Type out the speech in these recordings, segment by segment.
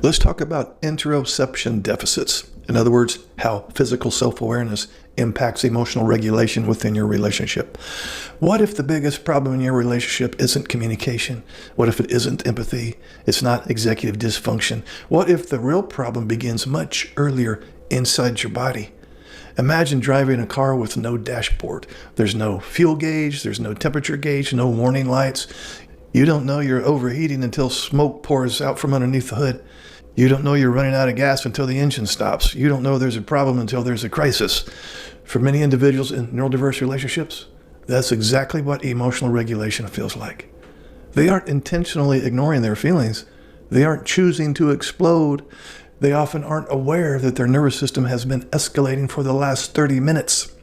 Let's talk about interoception deficits. In other words, how physical self-awareness impacts emotional regulation within your relationship. What if the biggest problem in your relationship isn't communication? What if it isn't empathy? It's not executive dysfunction? What if the real problem begins much earlier inside your body? Imagine driving a car with no dashboard. There's no fuel gauge, there's no temperature gauge, no warning lights. You don't know you're overheating until smoke pours out from underneath the hood. You don't know you're running out of gas until the engine stops. You don't know there's a problem until there's a crisis. For many individuals in neurodiverse relationships, that's exactly what emotional regulation feels like. They aren't intentionally ignoring their feelings. They aren't choosing to explode. They often aren't aware that their nervous system has been escalating for the last 30 minutes.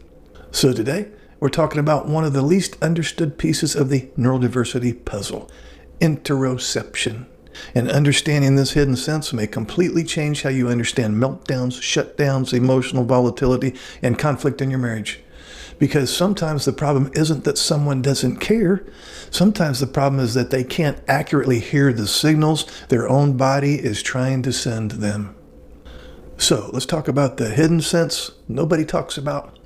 So today, we're talking about one of the least understood pieces of the neurodiversity puzzle, interoception. And understanding this hidden sense may completely change how you understand meltdowns, shutdowns, emotional volatility, and conflict in your marriage. Because sometimes the problem isn't that someone doesn't care. Sometimes the problem is that they can't accurately hear the signals their own body is trying to send them. So let's talk about the hidden sense nobody talks about.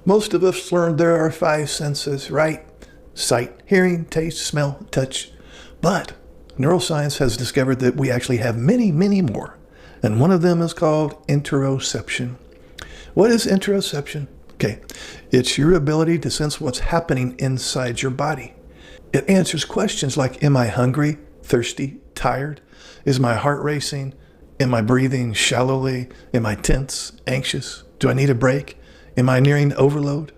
Most of us learned there are 5 senses, right? Sight, hearing, taste, smell, touch. But neuroscience has discovered that we actually have many, many more. And one of them is called interoception. What is interoception? Okay, it's your ability to sense what's happening inside your body. It answers questions like, am I hungry, thirsty, tired? Is my heart racing? Am I breathing shallowly? Am I tense, anxious? Do I need a break? Am I nearing overload?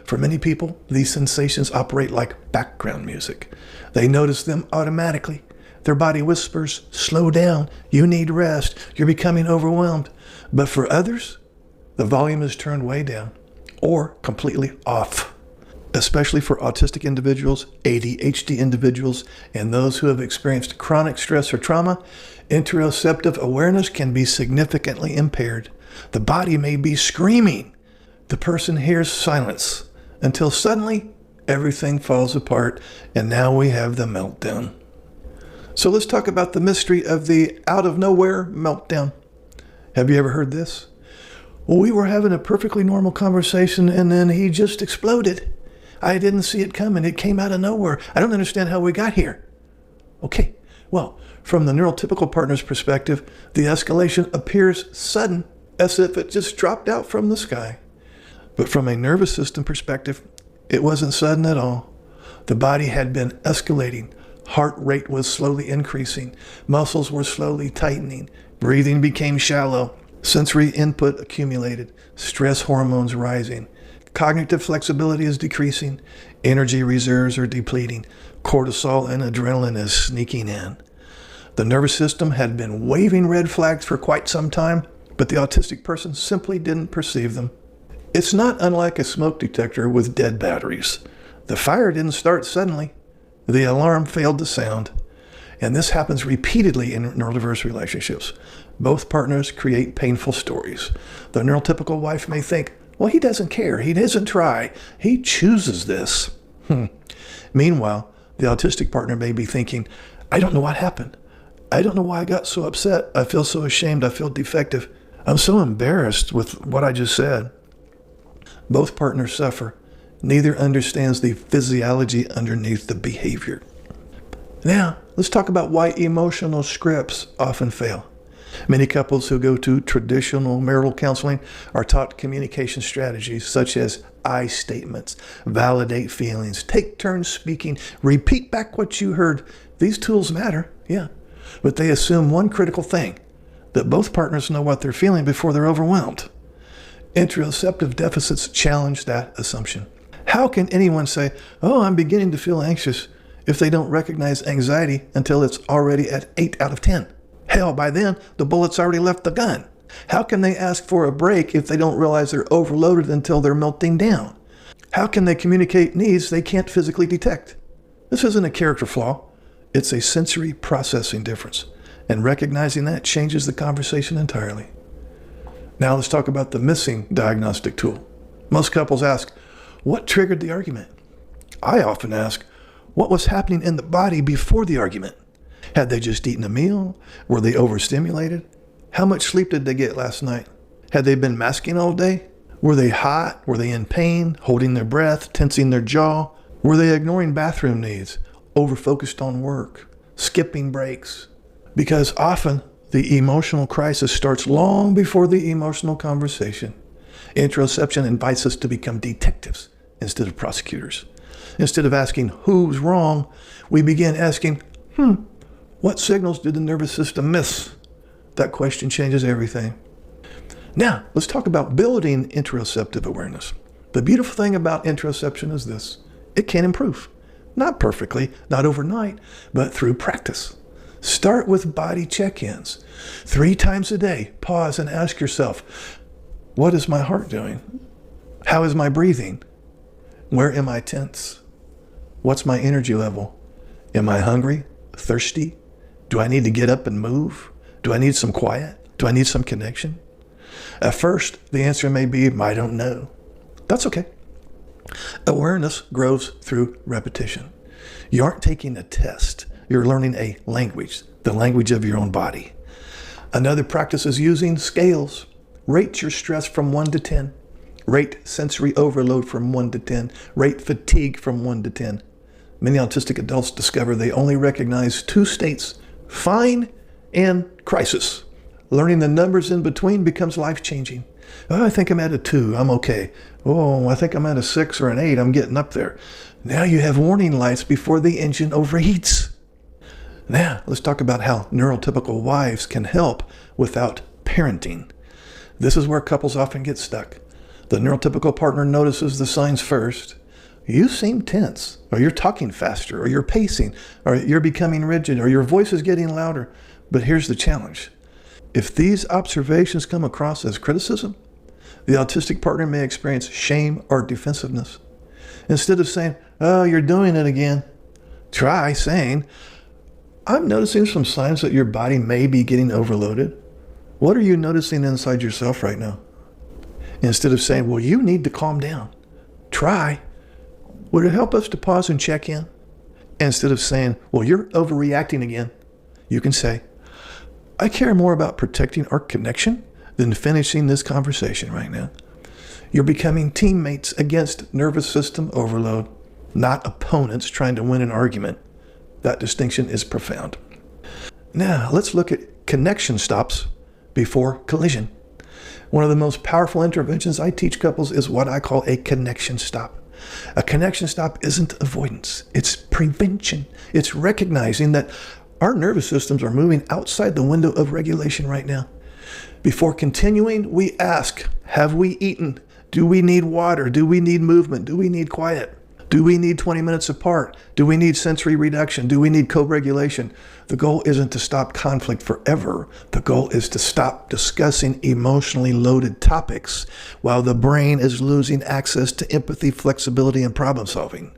For many people, these sensations operate like background music. They notice them automatically. Their body whispers, slow down, you need rest, you're becoming overwhelmed. But for others, the volume is turned way down or completely off. Especially for autistic individuals, ADHD individuals, and those who have experienced chronic stress or trauma, interoceptive awareness can be significantly impaired. The body may be screaming. The person hears silence until suddenly everything falls apart, and now we have the meltdown. So let's talk about the mystery of the out-of-nowhere meltdown. Have you ever heard this? Well, we were having a perfectly normal conversation, and then he just exploded. I didn't see it coming. It came out of nowhere. I don't understand how we got here. Okay, well, from the neurotypical partner's perspective, the escalation appears sudden, as if it just dropped out from the sky. But from a nervous system perspective, it wasn't sudden at all. The body had been escalating. Heart rate was slowly increasing. Muscles were slowly tightening. Breathing became shallow. Sensory input accumulated. Stress hormones rising. Cognitive flexibility is decreasing. Energy reserves are depleting. Cortisol and adrenaline is sneaking in. The nervous system had been waving red flags for quite some time, but the autistic person simply didn't perceive them. It's not unlike a smoke detector with dead batteries. The fire didn't start suddenly. The alarm failed to sound. And this happens repeatedly in neurodiverse relationships. Both partners create painful stories. The neurotypical wife may think, well, he doesn't care. He doesn't try. He chooses this. Meanwhile, the autistic partner may be thinking, I don't know what happened. I don't know why I got so upset. I feel so ashamed. I feel defective. I'm so embarrassed with what I just said. Both partners suffer. Neither understands the physiology underneath the behavior. Now, let's talk about why emotional scripts often fail. Many couples who go to traditional marital counseling are taught communication strategies such as I statements, validate feelings, take turns speaking, repeat back what you heard. These tools matter, yeah, but they assume one critical thing, that both partners know what they're feeling before they're overwhelmed. Interoceptive deficits challenge that assumption. How can anyone say, oh, I'm beginning to feel anxious, if they don't recognize anxiety until it's already at 8 out of 10? Hell, by then, the bullet's already left the gun. How can they ask for a break if they don't realize they're overloaded until they're melting down? How can they communicate needs they can't physically detect? This isn't a character flaw. It's a sensory processing difference. And recognizing that changes the conversation entirely. Now let's talk about the missing diagnostic tool. Most couples ask, what triggered the argument? I often ask, what was happening in the body before the argument? Had they just eaten a meal? Were they overstimulated? How much sleep did they get last night? Had they been masking all day? Were they hot? Were they in pain, holding their breath, tensing their jaw? Were they ignoring bathroom needs, over-focused on work, skipping breaks? Because often the emotional crisis starts long before the emotional conversation. Interoception invites us to become detectives instead of prosecutors. Instead of asking who's wrong, we begin asking, what signals did the nervous system miss? That question changes everything. Now, let's talk about building interoceptive awareness. The beautiful thing about interoception is this: it can improve. Not perfectly, not overnight, but through practice. Start with body check-ins. 3 times a day, pause and ask yourself, what is my heart doing? How is my breathing? Where am I tense? What's my energy level? Am I hungry? Thirsty? Do I need to get up and move? Do I need some quiet? Do I need some connection? At first, the answer may be, I don't know. That's okay. Awareness grows through repetition. You aren't taking a test. You're learning a language, the language of your own body. Another practice is using scales. Rate your stress from 1 to 10. Rate sensory overload from 1 to 10. Rate fatigue from 1 to 10. Many autistic adults discover they only recognize 2 states, fine and crisis. Learning the numbers in between becomes life-changing. Oh, I think I'm at a 2. I'm okay. Oh, I think I'm at a 6 or an 8. I'm getting up there. Now you have warning lights before the engine overheats. Now, let's talk about how neurotypical wives can help without parenting. This is where couples often get stuck. The neurotypical partner notices the signs first. You seem tense, or you're talking faster, or you're pacing, or you're becoming rigid, or your voice is getting louder. But here's the challenge. If these observations come across as criticism, the autistic partner may experience shame or defensiveness. Instead of saying, oh, you're doing it again, try saying, I'm noticing some signs that your body may be getting overloaded. What are you noticing inside yourself right now? Instead of saying, well, you need to calm down, try, would it help us to pause and check in? Instead of saying, well, you're overreacting again, you can say, I care more about protecting our connection than finishing this conversation right now. You're becoming teammates against nervous system overload, not opponents trying to win an argument. That distinction is profound. Now, let's look at connection stops before collision. One of the most powerful interventions I teach couples is what I call a connection stop. A connection stop isn't avoidance, it's prevention. It's recognizing that our nervous systems are moving outside the window of regulation right now. Before continuing, we ask, have we eaten? Do we need water? Do we need movement? Do we need quiet? Do we need 20 minutes apart? Do we need sensory reduction? Do we need co-regulation? The goal isn't to stop conflict forever. The goal is to stop discussing emotionally loaded topics while the brain is losing access to empathy, flexibility, and problem solving.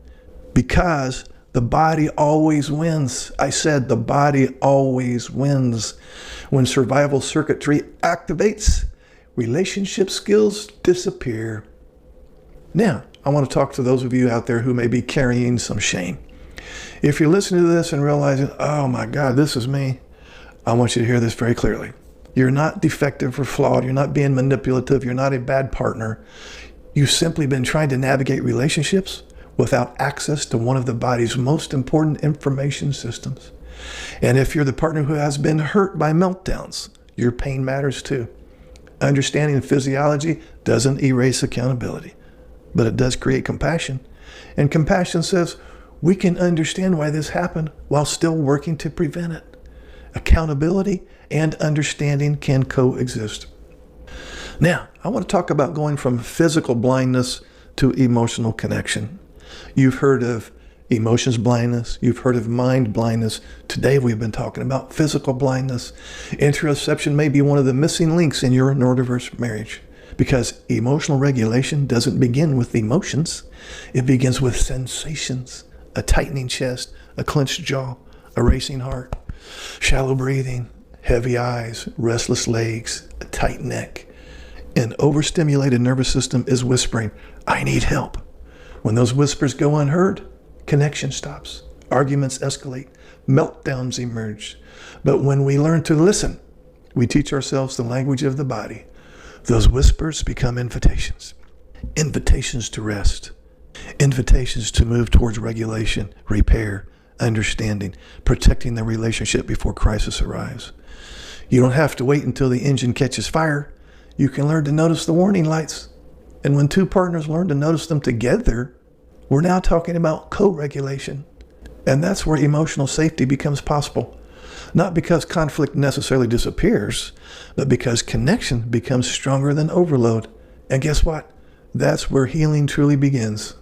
Because the body always wins. I said the body always wins. When survival circuitry activates, relationship skills disappear. Now, I want to talk to those of you out there who may be carrying some shame. If you're listening to this and realizing, oh my God, this is me, I want you to hear this very clearly. You're not defective or flawed. You're not being manipulative. You're not a bad partner. You've simply been trying to navigate relationships without access to one of the body's most important information systems. And if you're the partner who has been hurt by meltdowns, your pain matters too. Understanding physiology doesn't erase accountability, but it does create compassion. And compassion says, we can understand why this happened while still working to prevent it. Accountability and understanding can coexist. Now, I want to talk about going from physical blindness to emotional connection. You've heard of emotions blindness. You've heard of mind blindness. Today we've been talking about physical blindness. Interoception may be one of the missing links in your neurodiverse marriage because emotional regulation doesn't begin with emotions. It begins with sensations, a tightening chest, a clenched jaw, a racing heart, shallow breathing, heavy eyes, restless legs, a tight neck. An overstimulated nervous system is whispering, I need help. When those whispers go unheard, connection stops. Arguments escalate, meltdowns emerge. But when we learn to listen, we teach ourselves the language of the body. Those whispers become invitations. Invitations to rest. Invitations to move towards regulation, repair, understanding, protecting the relationship before crisis arrives. You don't have to wait until the engine catches fire. You can learn to notice the warning lights. And when two partners learn to notice them together, we're now talking about co-regulation. And that's where emotional safety becomes possible. Not because conflict necessarily disappears, but because connection becomes stronger than overload. And guess what? That's where healing truly begins.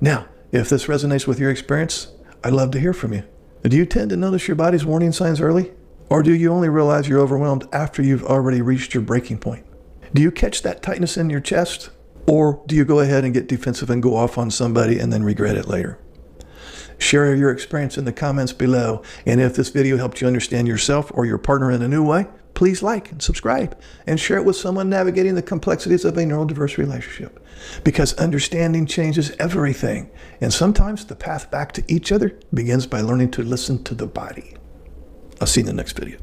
Now, if this resonates with your experience, I'd love to hear from you. Do you tend to notice your body's warning signs early? Or do you only realize you're overwhelmed after you've already reached your breaking point? Do you catch that tightness in your chest? Or do you go ahead and get defensive and go off on somebody and then regret it later? Share your experience in the comments below. And if this video helped you understand yourself or your partner in a new way, please like and subscribe and share it with someone navigating the complexities of a neurodiverse relationship. Because understanding changes everything. And sometimes the path back to each other begins by learning to listen to the body. I'll see you in the next video.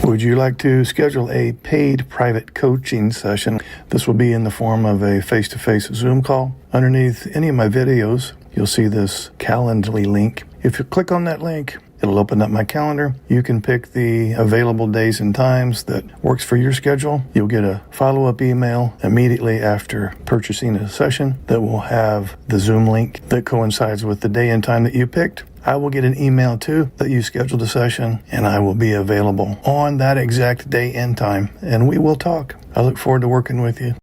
Would you like to schedule a paid private coaching session? This will be in the form of a face-to-face Zoom call. Underneath any of my videos, you'll see this Calendly link. If you click on that link, it'll open up my calendar. You can pick the available days and times that works for your schedule. You'll get a follow-up email immediately after purchasing a session that will have the Zoom link that coincides with the day and time that you picked. I will get an email too that you scheduled a session, and I will be available on that exact day and time, and we will talk. I look forward to working with you.